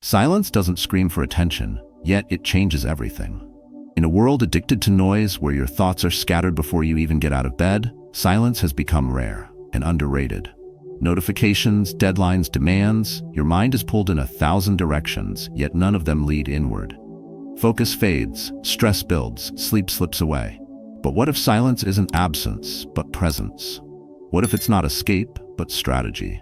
Silence doesn't scream for attention, yet it changes everything. In a world addicted to noise where your thoughts are scattered before you even get out of bed, silence has become rare and underrated. Notifications, deadlines, demands, your mind is pulled in 1,000 directions, yet none of them lead inward. Focus fades, stress builds, sleep slips away. But what if silence isn't absence, but presence? What if it's not escape, but strategy?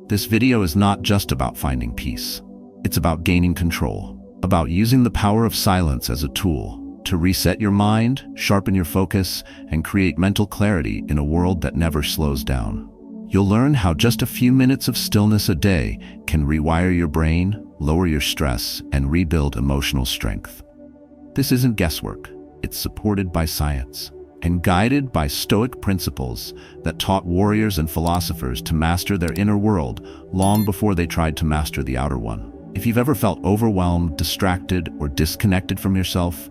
This video is not just about finding peace. It's about gaining control, about using the power of silence as a tool to reset your mind, sharpen your focus, and create mental clarity in a world that never slows down. You'll learn how just a few minutes of stillness a day can rewire your brain, lower your stress, and rebuild emotional strength. This isn't guesswork. It's supported by science and guided by Stoic principles that taught warriors and philosophers to master their inner world long before they tried to master the outer one. If you've ever felt overwhelmed, distracted, or disconnected from yourself,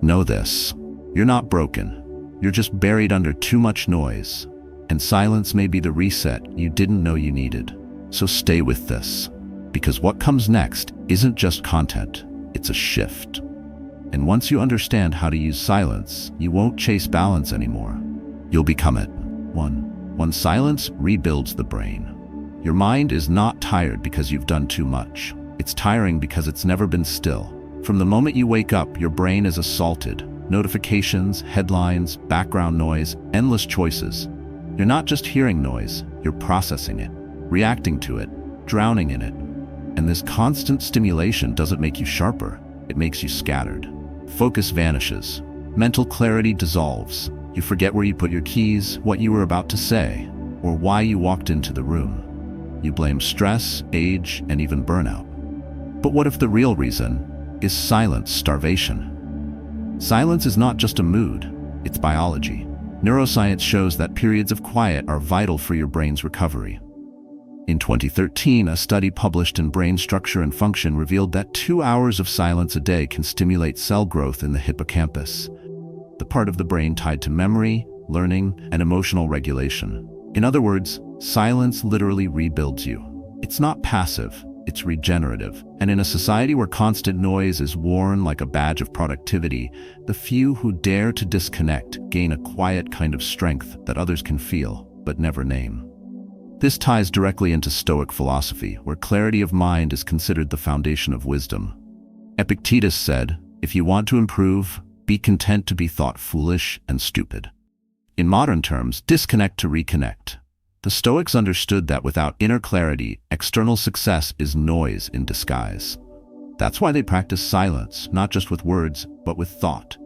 know this: you're not broken. You're just buried under too much noise, and silence may be the reset you didn't know you needed. So stay with this, because what comes next isn't just content, it's a shift. And once you understand how to use silence, you won't chase balance anymore. You'll become it. 1. Silence rebuilds the brain. Your mind is not tired because you've done too much. It's tiring because it's never been still. From the moment you wake up, your brain is assaulted. Notifications, headlines, background noise, endless choices. You're not just hearing noise, you're processing it, reacting to it, drowning in it. And this constant stimulation doesn't make you sharper, it makes you scattered. Focus vanishes. Mental clarity dissolves. You forget where you put your keys, what you were about to say, or why you walked into the room. You blame stress, age, and even burnout. But what if the real reason is silence starvation? Silence is not just a mood, it's biology. Neuroscience shows that periods of quiet are vital for your brain's recovery. In 2013, a study published in Brain Structure and Function revealed that 2 hours of silence a day can stimulate cell growth in the hippocampus, the part of the brain tied to memory, learning, and emotional regulation. In other words, silence literally rebuilds you. It's not passive, it's regenerative. And in a society where constant noise is worn like a badge of productivity, the few who dare to disconnect gain a quiet kind of strength that others can feel, but never name. This ties directly into Stoic philosophy, where clarity of mind is considered the foundation of wisdom. Epictetus said, "If you want to improve, be content to be thought foolish and stupid." In modern terms, disconnect to reconnect. The Stoics understood that without inner clarity, external success is noise in disguise. That's why they practiced silence, not just with words, but with thought.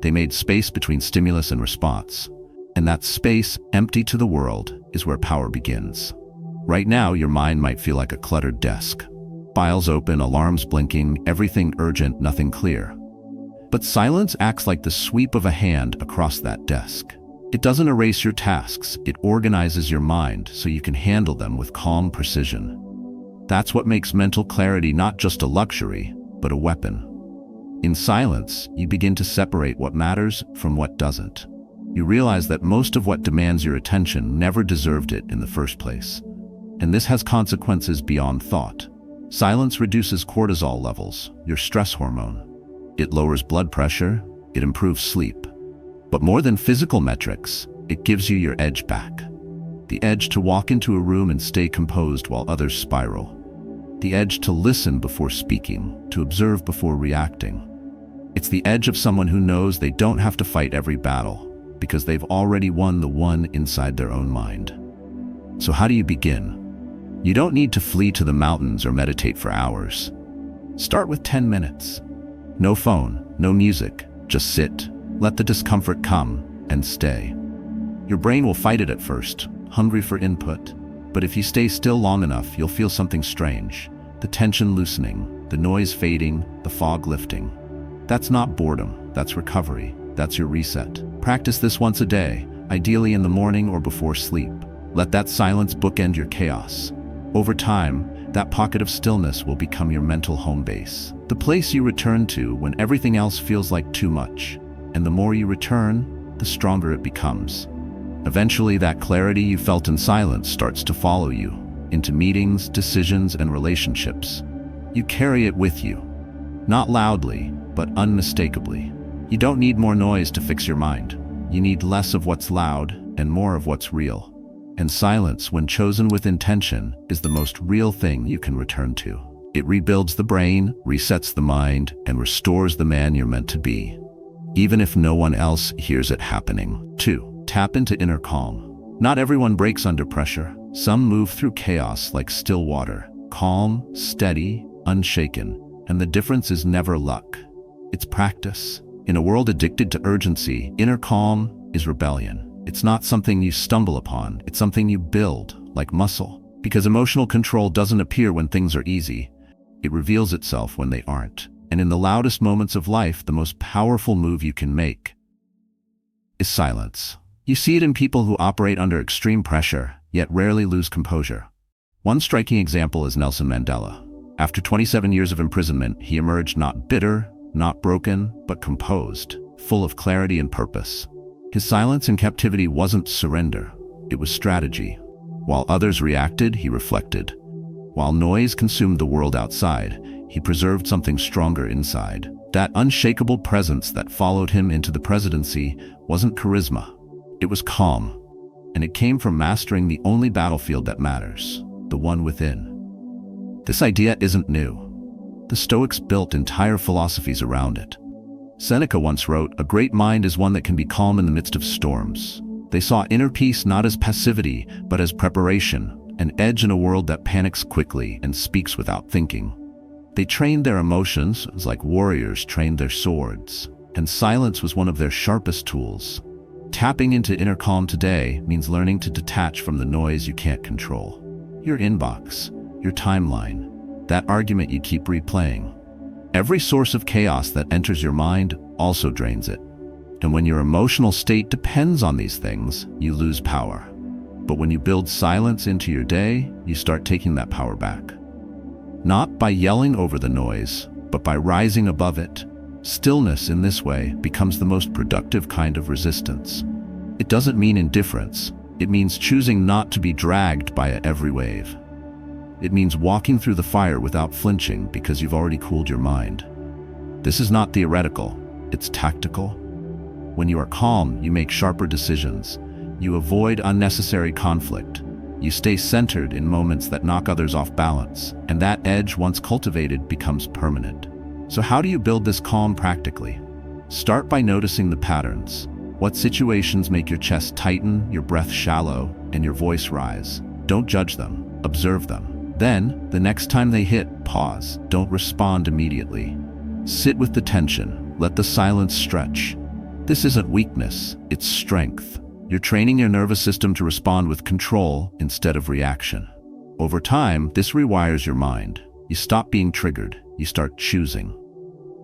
They made space between stimulus and response. And that space, empty to the world, is where power begins. Right now, your mind might feel like a cluttered desk. Files open, alarms blinking, everything urgent, nothing clear. But silence acts like the sweep of a hand across that desk. It doesn't erase your tasks, it organizes your mind so you can handle them with calm precision. That's what makes mental clarity not just a luxury, but a weapon. In silence, you begin to separate what matters from what doesn't. You realize that most of what demands your attention never deserved it in the first place. And this has consequences beyond thought. Silence reduces cortisol levels, your stress hormone. It lowers blood pressure, it improves sleep. But more than physical metrics, it gives you your edge back. The edge to walk into a room and stay composed while others spiral. The edge to listen before speaking, to observe before reacting. It's the edge of someone who knows they don't have to fight every battle, because they've already won the one inside their own mind. So how do you begin? You don't need to flee to the mountains or meditate for hours. Start with 10 minutes. No phone, no music, just sit, let the discomfort come, and stay. Your brain will fight it at first, hungry for input, but if you stay still long enough, you'll feel something strange. The tension loosening, the noise fading, the fog lifting. That's not boredom, that's recovery. That's your reset. Practice this once a day, ideally in the morning or before sleep. Let that silence bookend your chaos. Over time, that pocket of stillness will become your mental home base. The place you return to when everything else feels like too much. And the more you return, the stronger it becomes. Eventually, that clarity you felt in silence starts to follow you into meetings, decisions, and relationships. You carry it with you. Not loudly, but unmistakably. You don't need more noise to fix your mind. You need less of what's loud and more of what's real. And silence, when chosen with intention, is the most real thing you can return to. It rebuilds the brain, resets the mind, and restores the man you're meant to be, even if no one else hears it happening. 2. Tap into inner calm. Not everyone breaks under pressure. Some move through chaos like still water, calm, steady, unshaken. And the difference is never luck. It's practice. In a world addicted to urgency, inner calm is rebellion. It's not something you stumble upon, it's something you build, like muscle. Because emotional control doesn't appear when things are easy. It reveals itself when they aren't. And in the loudest moments of life, the most powerful move you can make is silence. You see it in people who operate under extreme pressure, yet rarely lose composure. One striking example is Nelson Mandela. After 27 years of imprisonment, he emerged not bitter, not broken, but composed, full of clarity and purpose. His silence in captivity wasn't surrender, it was strategy. While others reacted, he reflected. While noise consumed the world outside, he preserved something stronger inside. That unshakable presence that followed him into the presidency wasn't charisma, it was calm. And it came from mastering the only battlefield that matters, the one within. This idea isn't new. The Stoics built entire philosophies around it. Seneca once wrote, "A great mind is one that can be calm in the midst of storms." They saw inner peace not as passivity, but as preparation, an edge in a world that panics quickly and speaks without thinking. They trained their emotions as like warriors trained their swords, and silence was one of their sharpest tools. Tapping into inner calm today means learning to detach from the noise you can't control. Your inbox, your timeline, that argument you keep replaying. Every source of chaos that enters your mind also drains it. And when your emotional state depends on these things, you lose power. But when you build silence into your day, you start taking that power back. Not by yelling over the noise, but by rising above it. Stillness in this way becomes the most productive kind of resistance. It doesn't mean indifference. It means choosing not to be dragged by every wave. It means walking through the fire without flinching because you've already cooled your mind. This is not theoretical, it's tactical. When you are calm, you make sharper decisions. You avoid unnecessary conflict. You stay centered in moments that knock others off balance, and that edge, once cultivated, becomes permanent. So how do you build this calm practically? Start by noticing the patterns. What situations make your chest tighten, your breath shallow, and your voice rise? Don't judge them, observe them. Then, the next time they hit, pause. Don't respond immediately. Sit with the tension. Let the silence stretch. This isn't weakness, it's strength. You're training your nervous system to respond with control instead of reaction. Over time, this rewires your mind. You stop being triggered, you start choosing.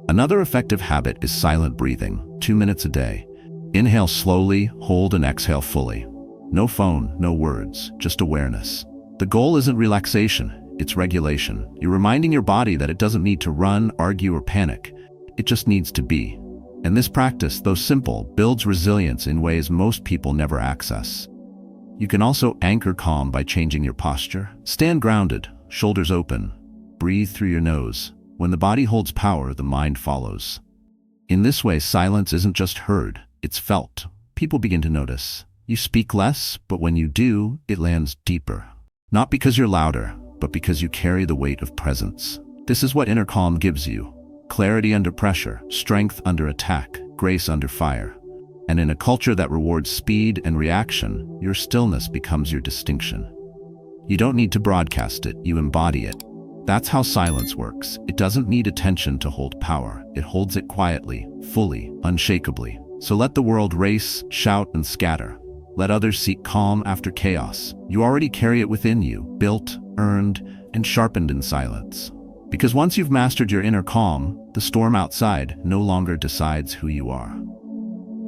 Another effective habit is silent breathing, 2 minutes a day. Inhale slowly, hold and exhale fully. No phone, no words, just awareness. The goal isn't relaxation, it's regulation. You're reminding your body that it doesn't need to run, argue, or panic. It just needs to be. And this practice, though simple, builds resilience in ways most people never access. You can also anchor calm by changing your posture. Stand grounded, shoulders open. Breathe through your nose. When the body holds power, the mind follows. In this way, silence isn't just heard, it's felt. People begin to notice. You speak less, but when you do, it lands deeper. Not because you're louder, but because you carry the weight of presence. This is what inner calm gives you. Clarity under pressure, strength under attack, grace under fire. And in a culture that rewards speed and reaction, your stillness becomes your distinction. You don't need to broadcast it, you embody it. That's how silence works. It doesn't need attention to hold power. It holds it quietly, fully, unshakably. So let the world race, shout, and scatter. Let others seek calm after chaos. You already carry it within you, built, earned, and sharpened in silence. Because once you've mastered your inner calm, the storm outside no longer decides who you are.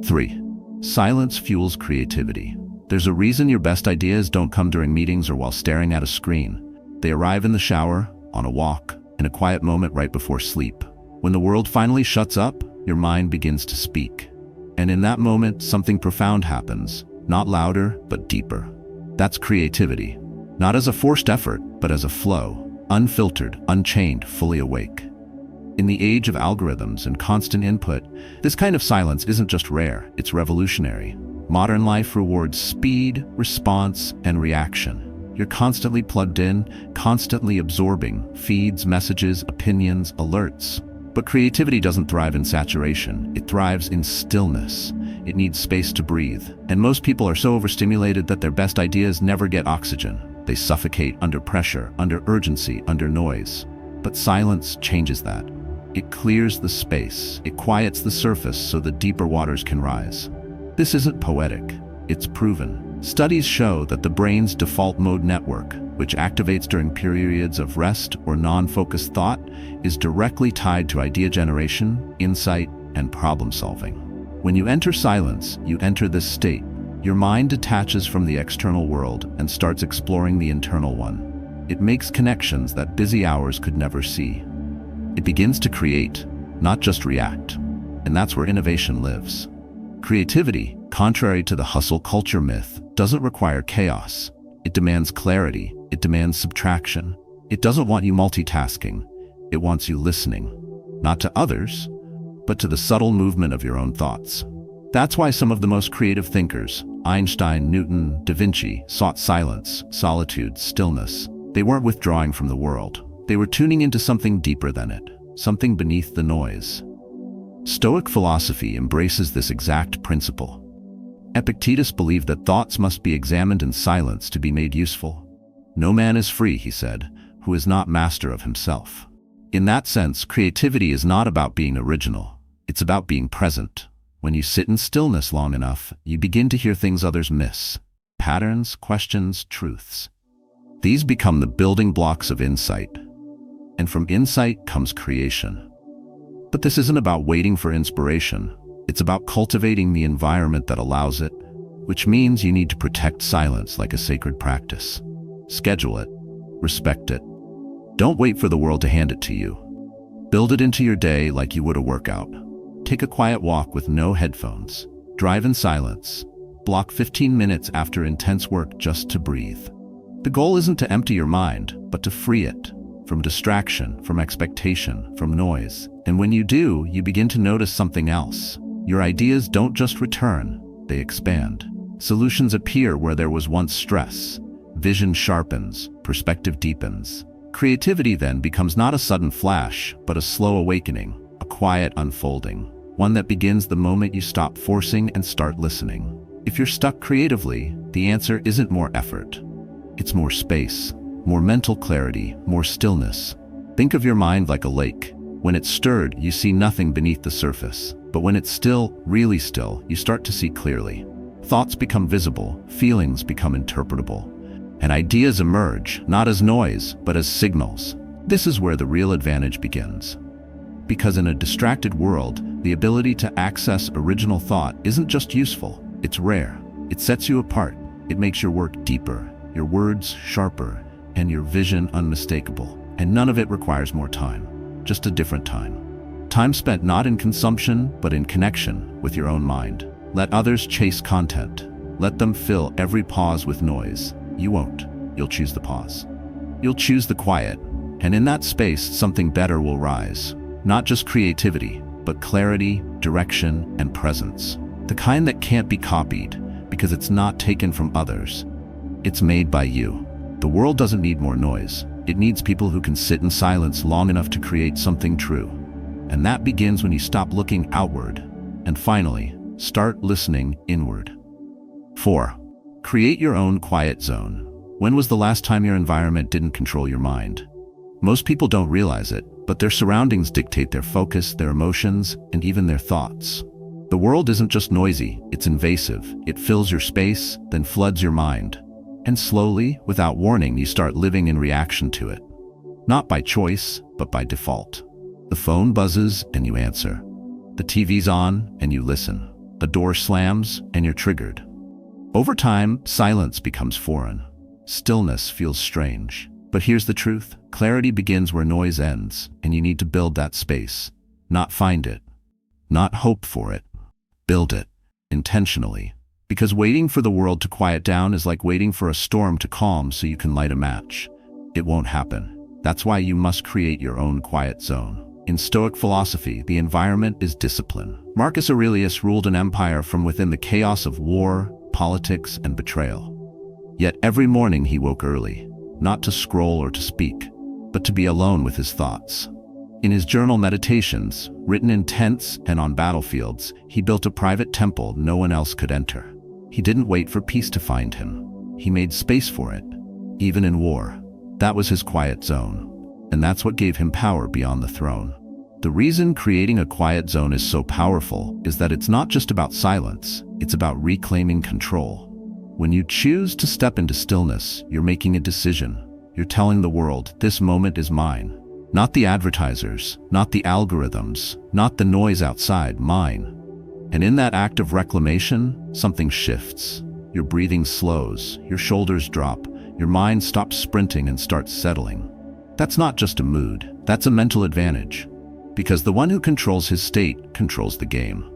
3. Silence fuels creativity. There's a reason your best ideas don't come during meetings or while staring at a screen. They arrive in the shower, on a walk, in a quiet moment right before sleep. When the world finally shuts up, your mind begins to speak. And in that moment, something profound happens. Not louder, but deeper. That's creativity. Not as a forced effort, but as a flow. unfiltered, unchained, fully awake. In the age of algorithms and constant input, this kind of silence isn't just rare, it's revolutionary. Modern life rewards speed, response, and reaction. You're constantly plugged in, constantly absorbing feeds, messages, opinions, alerts. But creativity doesn't thrive in saturation, it thrives in stillness. It needs space to breathe. And most people are so overstimulated that their best ideas never get oxygen. They suffocate under pressure, under urgency, under noise. But silence changes that. It clears the space. It quiets the surface so the deeper waters can rise. This isn't poetic. It's proven. Studies show that the brain's default mode network, which activates during periods of rest or non-focused thought, is directly tied to idea generation, insight, and problem solving. When you enter silence, you enter this state. Your mind detaches from the external world and starts exploring the internal one. It makes connections that busy hours could never see. It begins to create, not just react. And that's where innovation lives. Creativity, contrary to the hustle culture myth, doesn't require chaos. It demands clarity. It demands subtraction. It doesn't want you multitasking. It wants you listening, not to others, but to the subtle movement of your own thoughts. That's why some of the most creative thinkers, Einstein, Newton, Da Vinci, sought silence, solitude, stillness. They weren't withdrawing from the world. They were tuning into something deeper than it, something beneath the noise. Stoic philosophy embraces this exact principle. Epictetus believed that thoughts must be examined in silence to be made useful. No man is free, he said, who is not master of himself. In that sense, creativity is not about being original. It's about being present. When you sit in stillness long enough, you begin to hear things others miss. Patterns, questions, truths. These become the building blocks of insight. And from insight comes creation. But this isn't about waiting for inspiration. It's about cultivating the environment that allows it, which means you need to protect silence like a sacred practice. Schedule it. Respect it. Don't wait for the world to hand it to you. Build it into your day like you would a workout. Take a quiet walk with no headphones. Drive in silence. Block 15 minutes after intense work just to breathe. The goal isn't to empty your mind, but to free it from distraction, from expectation, from noise. And when you do, you begin to notice something else. Your ideas don't just return, they expand. Solutions appear where there was once stress. Vision sharpens, perspective deepens. Creativity then becomes not a sudden flash, but a slow awakening, a quiet unfolding, one that begins the moment you stop forcing and start listening. If you're stuck creatively, the answer isn't more effort. It's more space, more mental clarity, more stillness. Think of your mind like a lake. When it's stirred, you see nothing beneath the surface. But when it's still, really still, you start to see clearly. Thoughts become visible, feelings become interpretable, and ideas emerge, not as noise, but as signals. This is where the real advantage begins. Because in a distracted world, the ability to access original thought isn't just useful, it's rare. It sets you apart. It makes your work deeper, your words sharper, and your vision unmistakable. And none of it requires more time, just a different time. Time spent not in consumption, but in connection with your own mind. Let others chase content. Let them fill every pause with noise. You won't. You'll choose the pause. You'll choose the quiet. And in that space, something better will rise. Not just creativity, but clarity, direction, and presence. The kind that can't be copied, because it's not taken from others. It's made by you. The world doesn't need more noise. It needs people who can sit in silence long enough to create something true. And that begins when you stop looking outward. And finally, start listening inward. 4. Create your own quiet zone. When was the last time your environment didn't control your mind? Most people don't realize it, but their surroundings dictate their focus, their emotions, and even their thoughts. The world isn't just noisy, it's invasive. It fills your space, then floods your mind. And slowly, without warning, you start living in reaction to it. Not by choice, but by default. The phone buzzes and you answer. The TV's on and you listen. The door slams and you're triggered. Over time, silence becomes foreign. Stillness feels strange. But here's the truth. Clarity begins where noise ends, and you need to build that space. Not find it. Not hope for it. Build it. Intentionally. Because waiting for the world to quiet down is like waiting for a storm to calm so you can light a match. It won't happen. That's why you must create your own quiet zone. In Stoic philosophy, the environment is discipline. Marcus Aurelius ruled an empire from within the chaos of war, politics, and betrayal. Yet every morning he woke early, not to scroll or to speak, but to be alone with his thoughts. In his journal meditations, written in tents and on battlefields, he built a private temple no one else could enter. He didn't wait for peace to find him. He made space for it, even in war. That was his quiet zone, and that's what gave him power beyond the throne. The reason creating a quiet zone is so powerful is that it's not just about silence, it's about reclaiming control. When you choose to step into stillness, you're making a decision. You're telling the world, this moment is mine. Not the advertisers, not the algorithms, not the noise outside, mine. And in that act of reclamation, something shifts. Your breathing slows, your shoulders drop, your mind stops sprinting and starts settling. That's not just a mood, that's a mental advantage. Because the one who controls his state controls the game.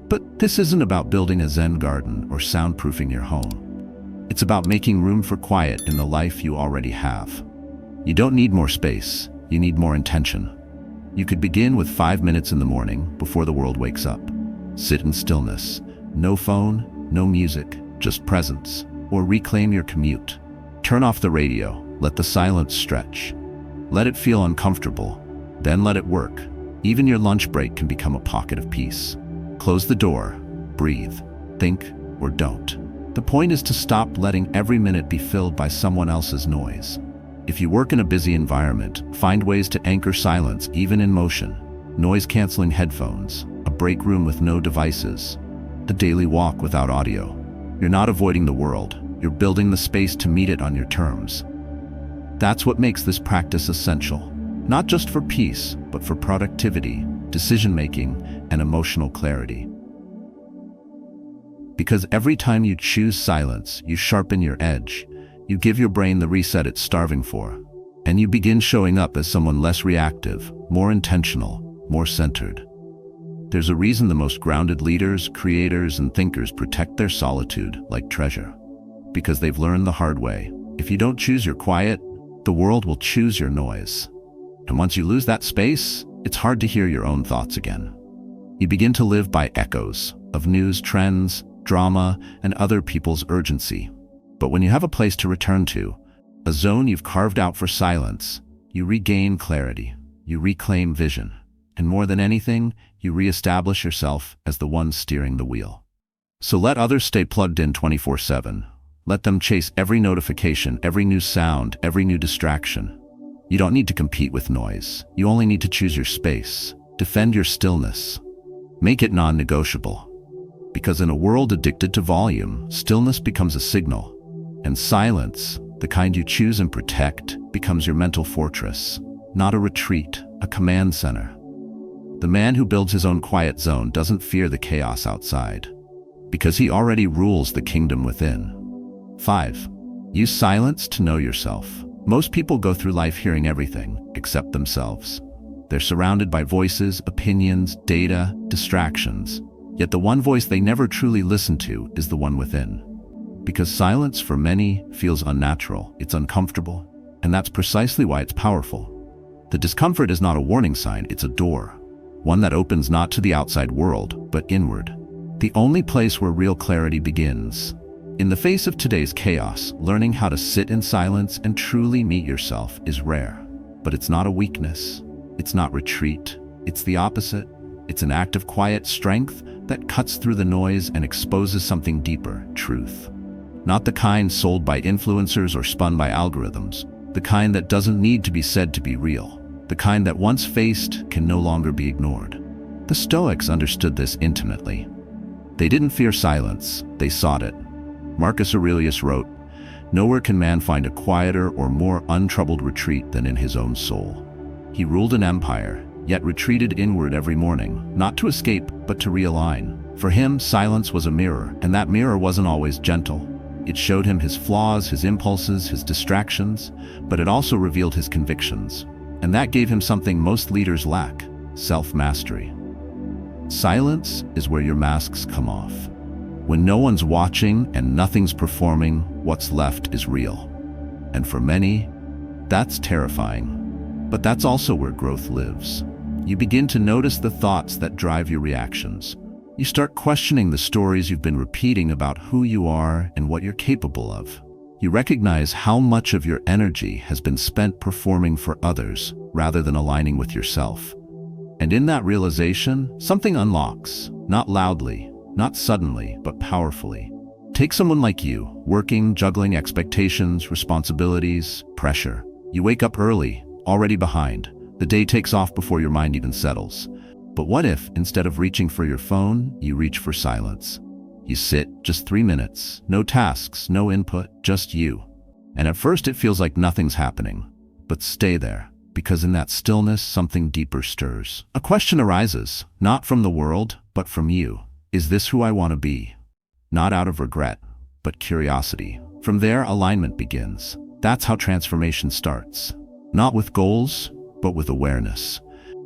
But this isn't about building a Zen garden or soundproofing your home. It's about making room for quiet in the life you already have. You don't need more space, you need more intention. You could begin with 5 minutes in the morning before the world wakes up. Sit in stillness. No phone, no music, just presence. Or reclaim your commute. Turn off the radio, let the silence stretch. Let it feel uncomfortable, then let it work. Even your lunch break can become a pocket of peace. Close the door, breathe, think, or don't. The point is to stop letting every minute be filled by someone else's noise. If you work in a busy environment, find ways to anchor silence even in motion. Noise-canceling headphones, a break room with no devices, a daily walk without audio. You're not avoiding the world, you're building the space to meet it on your terms. That's what makes this practice essential, not just for peace, but for productivity, decision-making, and emotional clarity. Because every time you choose silence, you sharpen your edge. You give your brain the reset it's starving for, and you begin showing up as someone less reactive, more intentional, more centered. There's a reason the most grounded leaders, creators, and thinkers protect their solitude like treasure. Because they've learned the hard way. If you don't choose your quiet, the world will choose your noise. And once you lose that space, it's hard to hear your own thoughts again. You begin to live by echoes of news, trends, drama, and other people's urgency. But when you have a place to return to, a zone you've carved out for silence, you regain clarity, you reclaim vision, and more than anything, you reestablish yourself as the one steering the wheel. So let others stay plugged in 24/7. Let them chase every notification, every new sound, every new distraction. You don't need to compete with noise. You only need to choose your space. Defend your stillness. Make it non-negotiable. Because in a world addicted to volume, stillness becomes a signal. And silence, the kind you choose and protect, becomes your mental fortress, not a retreat, a command center. The man who builds his own quiet zone doesn't fear the chaos outside, because he already rules the kingdom within. 5. Use silence to know yourself. Most people go through life hearing everything except themselves. They're surrounded by voices, opinions, data, distractions. Yet the one voice they never truly listen to is the one within. Because silence, for many, feels unnatural, it's uncomfortable, and that's precisely why it's powerful. The discomfort is not a warning sign, it's a door. One that opens not to the outside world, but inward. The only place where real clarity begins. In the face of today's chaos, learning how to sit in silence and truly meet yourself is rare. But it's not a weakness. It's not retreat. It's the opposite. It's an act of quiet strength that cuts through the noise and exposes something deeper, truth. Not the kind sold by influencers or spun by algorithms. The kind that doesn't need to be said to be real. The kind that once faced can no longer be ignored. The Stoics understood this intimately. They didn't fear silence, they sought it. Marcus Aurelius wrote, "Nowhere can man find a quieter or more untroubled retreat than in his own soul." He ruled an empire, yet retreated inward every morning, not to escape, but to realign. For him, silence was a mirror, and that mirror wasn't always gentle. It showed him his flaws, his impulses, his distractions, but it also revealed his convictions. And that gave him something most leaders lack: self-mastery. Silence is where your masks come off. When no one's watching and nothing's performing, what's left is real. And for many, that's terrifying. But that's also where growth lives. You begin to notice the thoughts that drive your reactions. You start questioning the stories you've been repeating about who you are and what you're capable of. You recognize how much of your energy has been spent performing for others rather than aligning with yourself. And in that realization, something unlocks, not loudly, not suddenly, but powerfully. Take someone like you, working, juggling expectations, responsibilities, pressure. You wake up early, already behind. The day takes off before your mind even settles. But what if, instead of reaching for your phone, you reach for silence? You sit just 3 minutes, no tasks, no input, just you. And at first it feels like nothing's happening. But stay there, because in that stillness, something deeper stirs. A question arises, not from the world, but from you. Is this who I want to be? Not out of regret, but curiosity. From there, alignment begins. That's how transformation starts. Not with goals, but with awareness.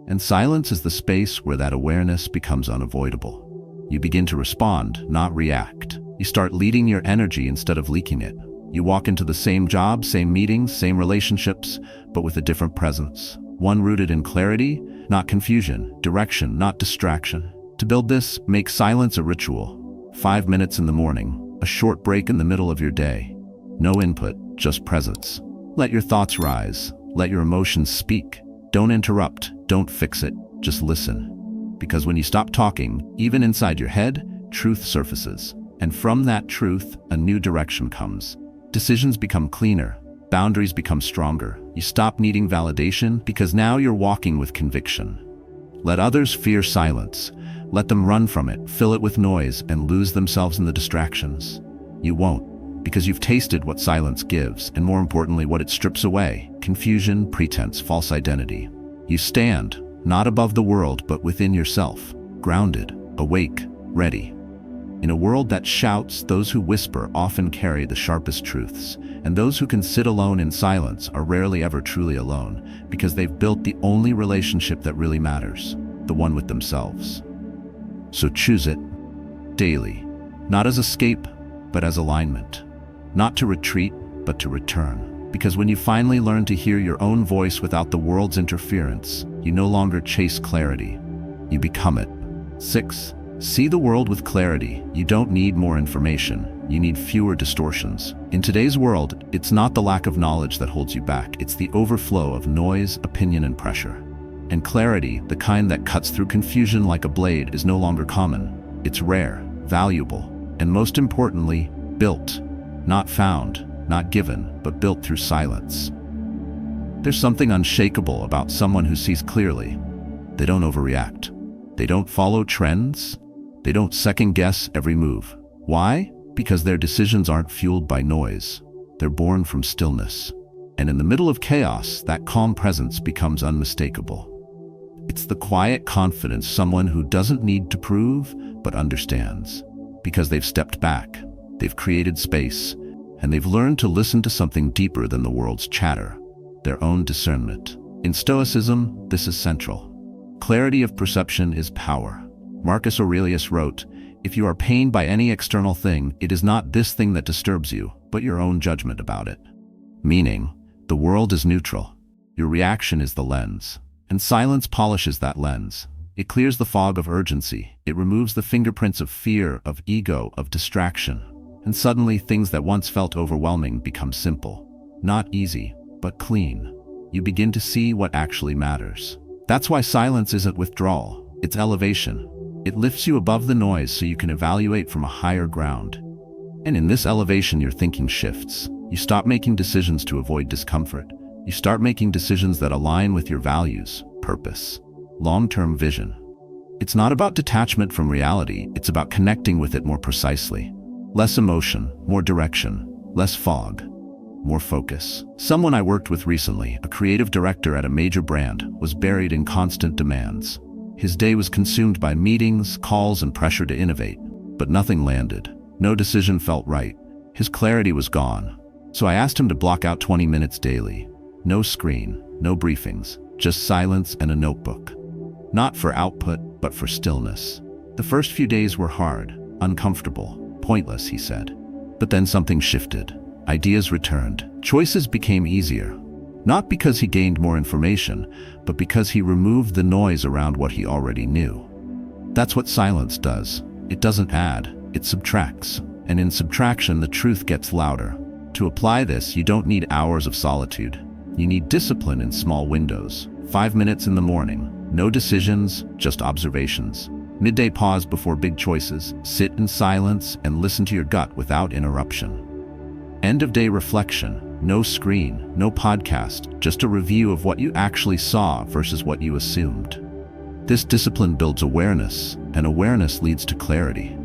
And silence is the space where that awareness becomes unavoidable. You begin to respond, not react. You start leading your energy instead of leaking it. You walk into the same job, same meetings, same relationships, but with a different presence. One rooted in clarity, not confusion, direction, not distraction. To build this, make silence a ritual. 5 minutes in the morning, a short break in the middle of your day. No input, just presence. Let your thoughts rise. Let your emotions speak. Don't interrupt, don't fix it, just listen. Because when you stop talking, even inside your head, truth surfaces. And from that truth, a new direction comes. Decisions become cleaner, boundaries become stronger. You stop needing validation because now you're walking with conviction. Let others fear silence. Let them run from it, fill it with noise, and lose themselves in the distractions. You won't, because you've tasted what silence gives, and more importantly, what it strips away: confusion, pretense, false identity. You stand, not above the world, but within yourself, grounded, awake, ready. In a world that shouts, those who whisper often carry the sharpest truths, and those who can sit alone in silence are rarely ever truly alone, because they've built the only relationship that really matters, the one with themselves. So choose it, daily, not as escape, but as alignment. Not to retreat, but to return. Because when you finally learn to hear your own voice without the world's interference, you no longer chase clarity, you become it. 6. See the world with clarity. You don't need more information, you need fewer distortions. In today's world, it's not the lack of knowledge that holds you back, it's the overflow of noise, opinion, and pressure. And clarity, the kind that cuts through confusion like a blade, is no longer common. It's rare, valuable, and most importantly, built. Not found, not given, but built through silence. There's something unshakable about someone who sees clearly. They don't overreact. They don't follow trends. They don't second-guess every move. Why? Because their decisions aren't fueled by noise. They're born from stillness. And in the middle of chaos, that calm presence becomes unmistakable. It's the quiet confidence, someone who doesn't need to prove, but understands. Because they've stepped back, they've created space, and they've learned to listen to something deeper than the world's chatter, their own discernment. In Stoicism, this is central. Clarity of perception is power. Marcus Aurelius wrote, "If you are pained by any external thing, it is not this thing that disturbs you, but your own judgment about it." Meaning, the world is neutral. Your reaction is the lens. And silence polishes that lens. It clears the fog of urgency. It removes the fingerprints of fear, of ego, of distraction. And suddenly, things that once felt overwhelming become simple. Not easy, but clean. You begin to see what actually matters. That's why silence isn't withdrawal, it's elevation. It lifts you above the noise so you can evaluate from a higher ground. And in this elevation, your thinking shifts. You stop making decisions to avoid discomfort. You start making decisions that align with your values, purpose, long-term vision. It's not about detachment from reality, it's about connecting with it more precisely. Less emotion, more direction, less fog, more focus. Someone I worked with recently, a creative director at a major brand, was buried in constant demands. His day was consumed by meetings, calls, and pressure to innovate, but nothing landed. No decision felt right. His clarity was gone. So I asked him to block out 20 minutes daily. No screen, no briefings, just silence and a notebook. Not for output, but for stillness. The first few days were hard, uncomfortable, pointless, he said. But then something shifted. Ideas returned. Choices became easier. Not because he gained more information, but because he removed the noise around what he already knew. That's what silence does. It doesn't add, it subtracts. And in subtraction, the truth gets louder. To apply this, you don't need hours of solitude. You need discipline in small windows. 5 minutes in the morning, no decisions, just observations. Midday pause before big choices. Sit in silence and listen to your gut without interruption. End of day reflection. No screen, no podcast, just a review of what you actually saw versus what you assumed. This discipline builds awareness, and awareness leads to clarity.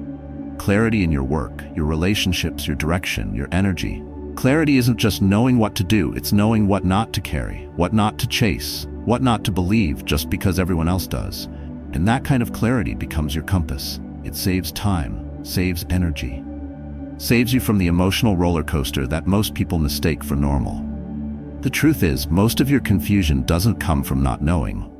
Clarity in your work, your relationships, your direction, your energy. Clarity isn't just knowing what to do, it's knowing what not to carry, what not to chase, what not to believe just because everyone else does. And that kind of clarity becomes your compass. It saves time, saves energy, saves you from the emotional roller coaster that most people mistake for normal. The truth is, most of your confusion doesn't come from not knowing.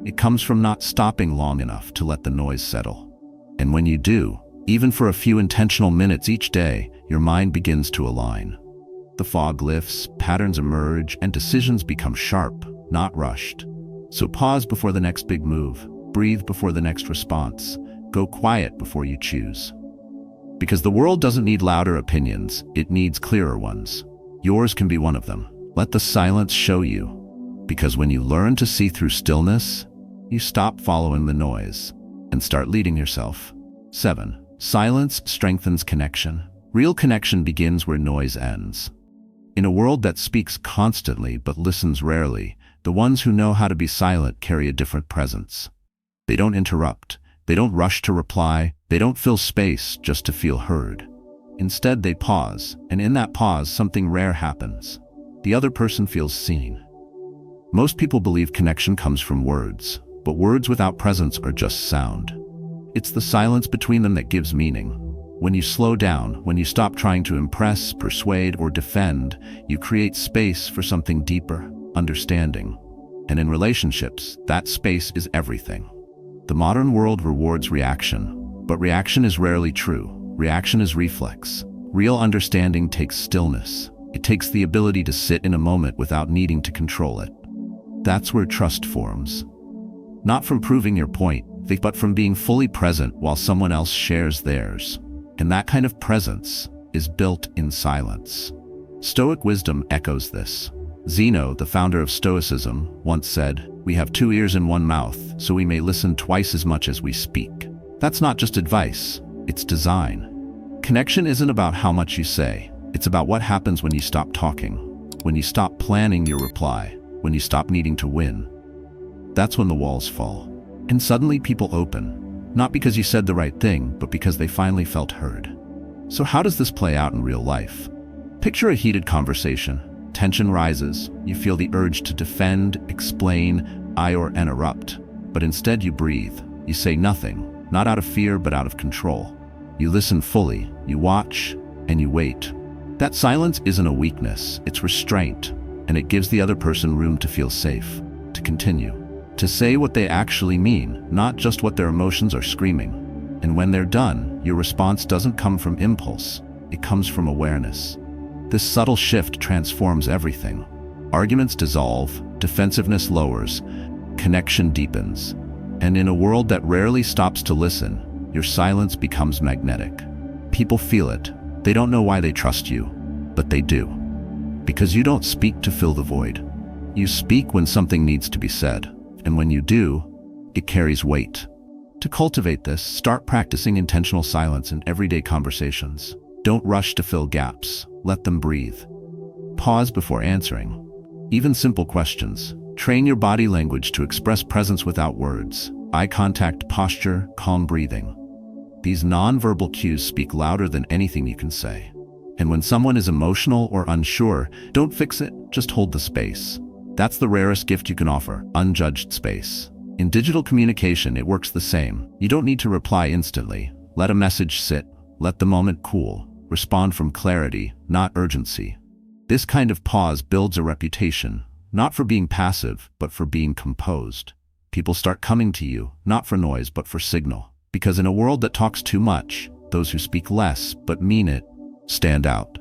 It comes from not stopping long enough to let the noise settle. And when you do, even for a few intentional minutes each day, your mind begins to align. The fog lifts, patterns emerge, and decisions become sharp, not rushed. So pause before the next big move, breathe before the next response, go quiet before you choose. Because the world doesn't need louder opinions, it needs clearer ones. Yours can be one of them. Let the silence show you. Because when you learn to see through stillness, you stop following the noise and start leading yourself. 7. Silence strengthens connection. Real connection begins where noise ends. In a world that speaks constantly but listens rarely, the ones who know how to be silent carry a different presence. They don't interrupt. They don't rush to reply. They don't fill space just to feel heard. Instead, they pause, and in that pause, something rare happens. The other person feels seen. Most people believe connection comes from words, but words without presence are just sound. It's the silence between them that gives meaning. When you slow down, when you stop trying to impress, persuade, or defend, you create space for something deeper, understanding. And in relationships, that space is everything. The modern world rewards reaction, but reaction is rarely true. Reaction is reflex. Real understanding takes stillness. It takes the ability to sit in a moment without needing to control it. That's where trust forms. Not from proving your point, but from being fully present while someone else shares theirs. And that kind of presence is built in silence. Stoic wisdom echoes this. Zeno, the founder of Stoicism, once said, "We have 2 ears and 1 mouth, so we may listen twice as much as we speak." That's not just advice, it's design. Connection isn't about how much you say, it's about what happens when you stop talking, when you stop planning your reply, when you stop needing to win. That's when the walls fall. And suddenly people open. Not because you said the right thing, but because they finally felt heard. So how does this play out in real life? Picture a heated conversation. Tension rises. You feel the urge to defend, explain, or interrupt. But instead you breathe. You say nothing, not out of fear, but out of control. You listen fully, you watch, and you wait. That silence isn't a weakness, it's restraint, and it gives the other person room to feel safe, to continue. To say what they actually mean, not just what their emotions are screaming. And when they're done, your response doesn't come from impulse, it comes from awareness. This subtle shift transforms everything. Arguments dissolve, defensiveness lowers, connection deepens. And in a world that rarely stops to listen, your silence becomes magnetic. People feel it. They don't know why they trust you, but they do. Because you don't speak to fill the void. You speak when something needs to be said. And when you do, it carries weight. To cultivate this, start practicing intentional silence in everyday conversations. Don't rush to fill gaps. Let them breathe. Pause before answering. Even simple questions. Train your body language to express presence without words. Eye contact, posture, calm breathing. These non-verbal cues speak louder than anything you can say. And when someone is emotional or unsure, don't fix it, just hold the space. That's the rarest gift you can offer, unjudged space. In digital communication, it works the same. You don't need to reply instantly. Let a message sit. Let the moment cool. Respond from clarity, not urgency. This kind of pause builds a reputation, not for being passive, but for being composed. People start coming to you, not for noise, but for signal. Because in a world that talks too much, those who speak less, but mean it, stand out.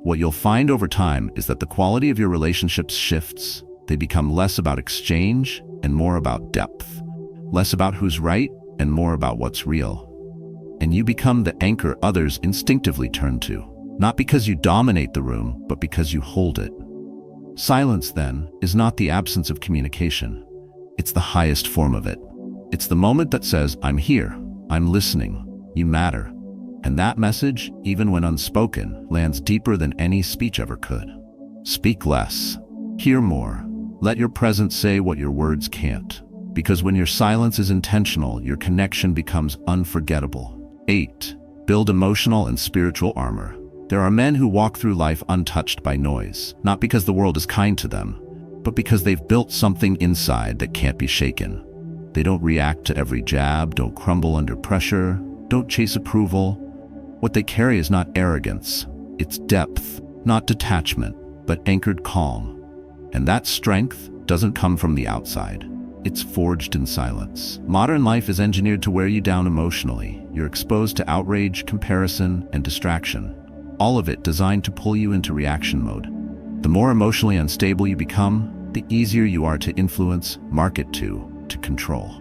What you'll find over time is that the quality of your relationships shifts. They become less about exchange and more about depth, less about who's right and more about what's real. And you become the anchor others instinctively turn to, not because you dominate the room, but because you hold it. Silence, then, is not the absence of communication. It's the highest form of it. It's the moment that says, I'm here, I'm listening, you matter. And that message, even when unspoken, lands deeper than any speech ever could. Speak less, hear more. Let your presence say what your words can't. Because when your silence is intentional, your connection becomes unforgettable. 8. Build emotional and spiritual armor. There are men who walk through life untouched by noise, not because the world is kind to them, but because they've built something inside that can't be shaken. They don't react to every jab, don't crumble under pressure, don't chase approval. What they carry is not arrogance, it's depth, not detachment, but anchored calm. And that strength doesn't come from the outside. It's forged in silence. Modern life is engineered to wear you down emotionally. You're exposed to outrage, comparison, and distraction. All of it designed to pull you into reaction mode. The more emotionally unstable you become, the easier you are to influence, market to control.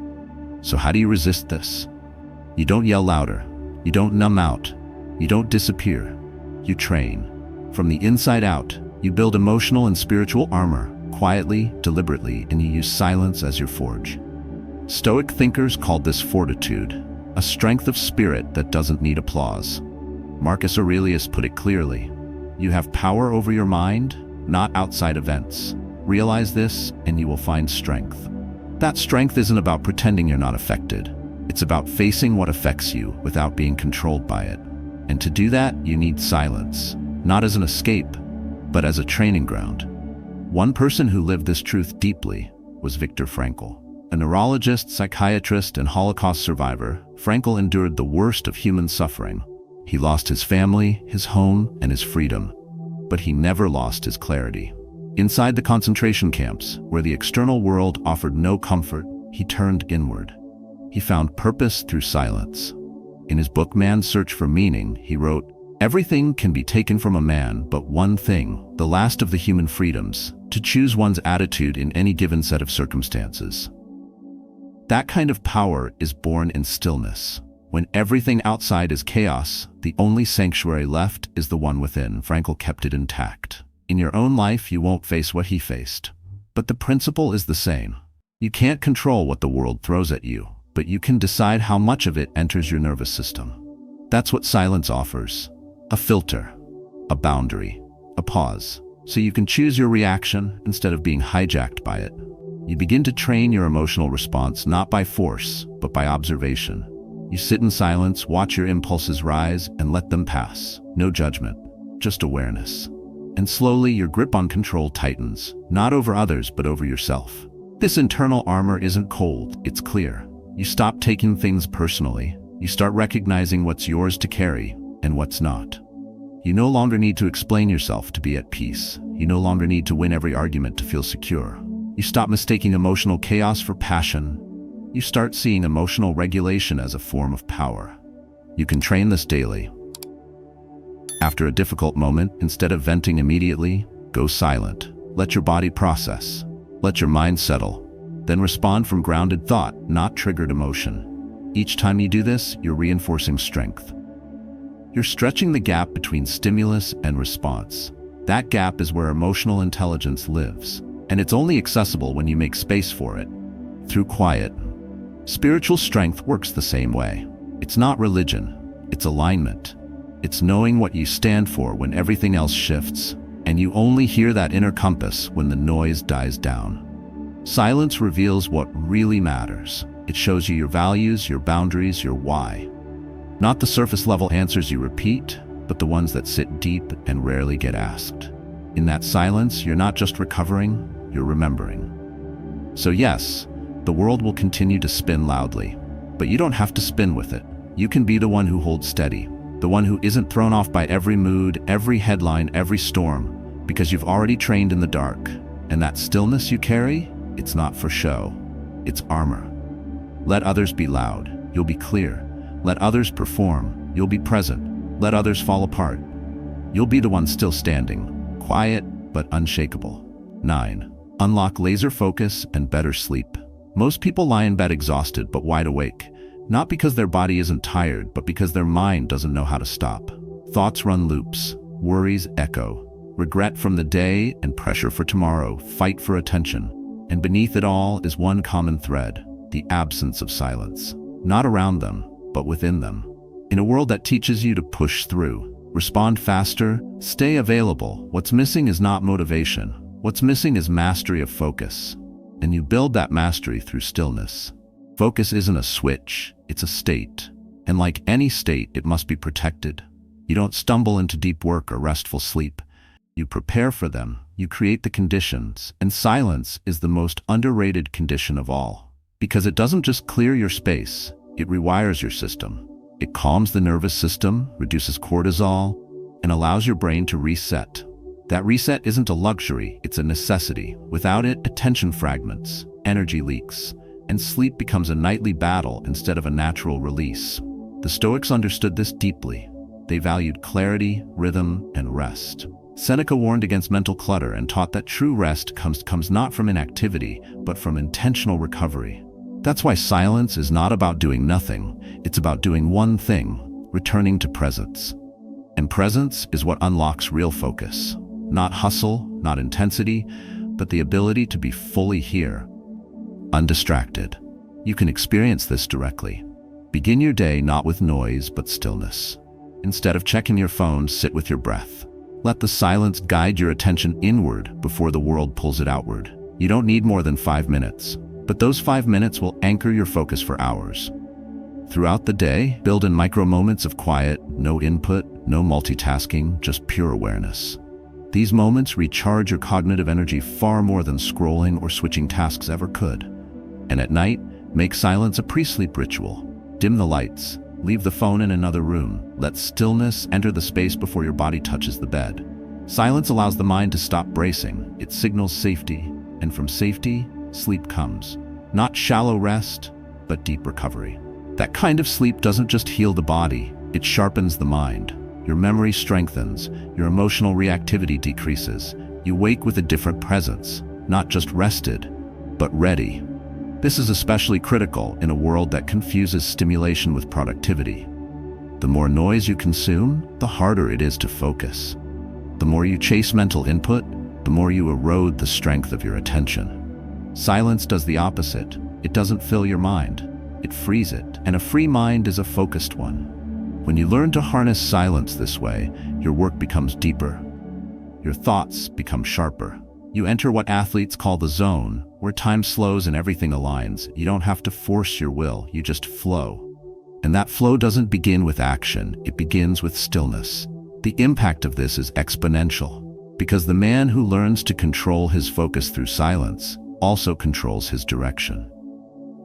So how do you resist this? You don't yell louder. You don't numb out. You don't disappear. You train. From the inside out, you build emotional and spiritual armor, quietly, deliberately, and you use silence as your forge. Stoic thinkers called this fortitude, a strength of spirit that doesn't need applause. Marcus Aurelius put it clearly, you have power over your mind, not outside events. Realize this, and you will find strength. That strength isn't about pretending you're not affected. It's about facing what affects you without being controlled by it. And to do that, you need silence, not as an escape, but as a training ground. One person who lived this truth deeply was Viktor Frankl. A neurologist, psychiatrist, and Holocaust survivor, Frankl endured the worst of human suffering. He lost his family, his home, and his freedom, but he never lost his clarity. Inside the concentration camps, where the external world offered no comfort, he turned inward. He found purpose through silence. In his book Man's Search for Meaning, he wrote, "Everything can be taken from a man but one thing, the last of the human freedoms, to choose one's attitude in any given set of circumstances." That kind of power is born in stillness. When everything outside is chaos, the only sanctuary left is the one within. Frankl kept it intact. In your own life, you won't face what he faced. But the principle is the same. You can't control what the world throws at you, but you can decide how much of it enters your nervous system. That's what silence offers. A filter, a boundary, a pause, so you can choose your reaction instead of being hijacked by it. You begin to train your emotional response not by force, but by observation. You sit in silence, watch your impulses rise, and let them pass. No judgment, just awareness. And slowly your grip on control tightens, not over others, but over yourself. This internal armor isn't cold, it's clear. You stop taking things personally. You start recognizing what's yours to carry and what's not. You no longer need to explain yourself to be at peace. You no longer need to win every argument to feel secure. You stop mistaking emotional chaos for passion. You start seeing emotional regulation as a form of power. You can train this daily. After a difficult moment, instead of venting immediately, go silent. Let your body process. Let your mind settle. Then respond from grounded thought, not triggered emotion. Each time you do this, you're reinforcing strength. You're stretching the gap between stimulus and response. That gap is where emotional intelligence lives, and it's only accessible when you make space for it, through quiet. Spiritual strength works the same way. It's not religion, it's alignment. It's knowing what you stand for when everything else shifts, and you only hear that inner compass when the noise dies down. Silence reveals what really matters. It shows you your values, your boundaries, your why. Not the surface-level answers you repeat, but the ones that sit deep and rarely get asked. In that silence, you're not just recovering, you're remembering. So yes, the world will continue to spin loudly, but you don't have to spin with it. You can be the one who holds steady, the one who isn't thrown off by every mood, every headline, every storm, because you've already trained in the dark. And that stillness you carry, it's not for show, it's armor. Let others be loud, you'll be clear. Let others perform, you'll be present. Let others fall apart, You'll be the one still standing, quiet but unshakable. 9. Unlock laser focus and better sleep. Most people lie in bed exhausted but wide awake, not because their body isn't tired, but because their mind doesn't know how to stop. Thoughts run loops, worries echo, regret from the day and pressure for tomorrow fight for attention. And beneath it all is one common thread: the absence of silence. Not around them, but within them. In a world that teaches you to push through, respond faster, stay available, what's missing is not motivation. What's missing is mastery of focus. And you build that mastery through stillness. Focus isn't a switch, it's a state. And like any state, it must be protected. You don't stumble into deep work or restful sleep. You prepare for them, you create the conditions, and silence is the most underrated condition of all. Because it doesn't just clear your space, it rewires your system. It calms the nervous system, reduces cortisol, and allows your brain to reset. That reset isn't a luxury, it's a necessity. Without it, attention fragments, energy leaks, and sleep becomes a nightly battle instead of a natural release. The Stoics understood this deeply. They valued clarity, rhythm, and rest. Seneca warned against mental clutter and taught that true rest comes not from inactivity, but from intentional recovery. That's why silence is not about doing nothing, it's about doing one thing: returning to presence. And presence is what unlocks real focus. Not hustle, not intensity, but the ability to be fully here, undistracted. You can experience this directly. Begin your day not with noise, but stillness. Instead of checking your phone, sit with your breath. Let the silence guide your attention inward before the world pulls it outward. You don't need more than 5 minutes, but those 5 minutes will anchor your focus for hours. Throughout the day, build in micro moments of quiet, no input, no multitasking, just pure awareness. These moments recharge your cognitive energy far more than scrolling or switching tasks ever could. And at night, make silence a pre-sleep ritual. Dim the lights. Leave the phone in another room. Let stillness enter the space before your body touches the bed. Silence allows the mind to stop bracing. It signals safety, and from safety, sleep comes. Not shallow rest, but deep recovery. That kind of sleep doesn't just heal the body, it sharpens the mind. Your memory strengthens, your emotional reactivity decreases. You wake with a different presence, not just rested, but ready. This is especially critical in a world that confuses stimulation with productivity. The more noise you consume, the harder it is to focus. The more you chase mental input, the more you erode the strength of your attention. Silence does the opposite. It doesn't fill your mind, it frees it, and a free mind is a focused one. When you learn to harness silence this way, your work becomes deeper. Your thoughts become sharper. You enter what athletes call the zone, where time slows and everything aligns. You don't have to force your will, you just flow. And that flow doesn't begin with action, it begins with stillness. The impact of this is exponential, because the man who learns to control his focus through silence also controls his direction.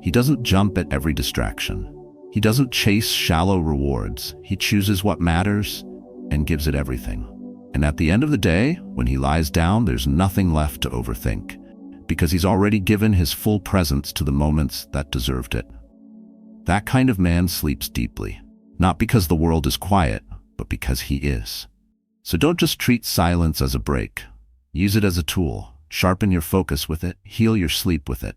He doesn't jump at every distraction. He doesn't chase shallow rewards. He chooses what matters and gives it everything. And at the end of the day, when he lies down, there's nothing left to overthink, because he's already given his full presence to the moments that deserved it. That kind of man sleeps deeply, not because the world is quiet, but because he is. So don't just treat silence as a break. Use it as a tool. Sharpen your focus with it, heal your sleep with it.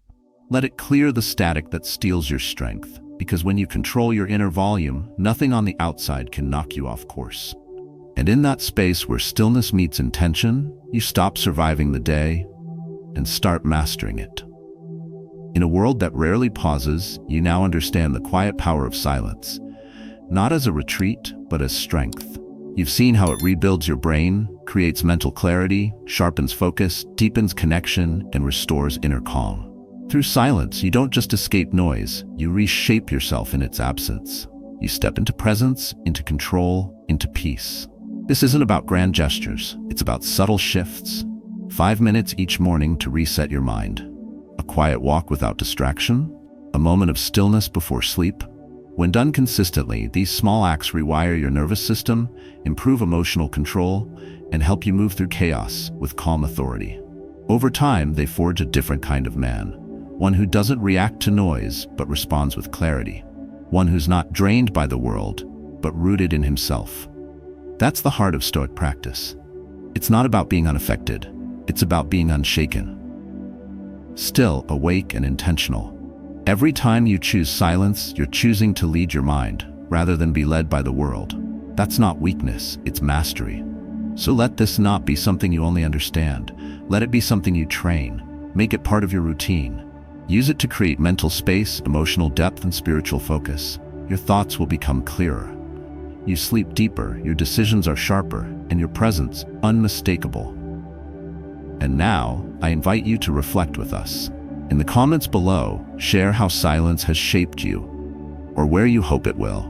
Let it clear the static that steals your strength, because when you control your inner volume, nothing on the outside can knock you off course. And in that space where stillness meets intention, you stop surviving the day and start mastering it. In a world that rarely pauses, you now understand the quiet power of silence, not as a retreat, but as strength. You've seen how it rebuilds your brain, creates mental clarity, sharpens focus, deepens connection, and restores inner calm. Through silence, you don't just escape noise, you reshape yourself in its absence. You step into presence, into control, into peace. This isn't about grand gestures, it's about subtle shifts. 5 minutes each morning to reset your mind. A quiet walk without distraction, a moment of stillness before sleep. When done consistently, these small acts rewire your nervous system, improve emotional control, and help you move through chaos with calm authority. Over time, they forge a different kind of man, one who doesn't react to noise but responds with clarity, one who's not drained by the world but rooted in himself. That's the heart of Stoic practice. It's not about being unaffected. It's about being unshaken. Still, awake, and intentional. Every time you choose silence, you're choosing to lead your mind, rather than be led by the world. That's not weakness, it's mastery. So let this not be something you only understand. Let it be something you train. Make it part of your routine. Use it to create mental space, emotional depth, and spiritual focus. Your thoughts will become clearer. You sleep deeper, your decisions are sharper, and your presence unmistakable. And now, I invite you to reflect with us. In the comments below, share how silence has shaped you, or where you hope it will.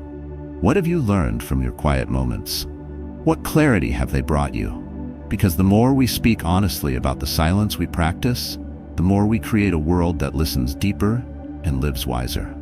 What have you learned from your quiet moments? What clarity have they brought you? Because the more we speak honestly about the silence we practice, the more we create a world that listens deeper and lives wiser.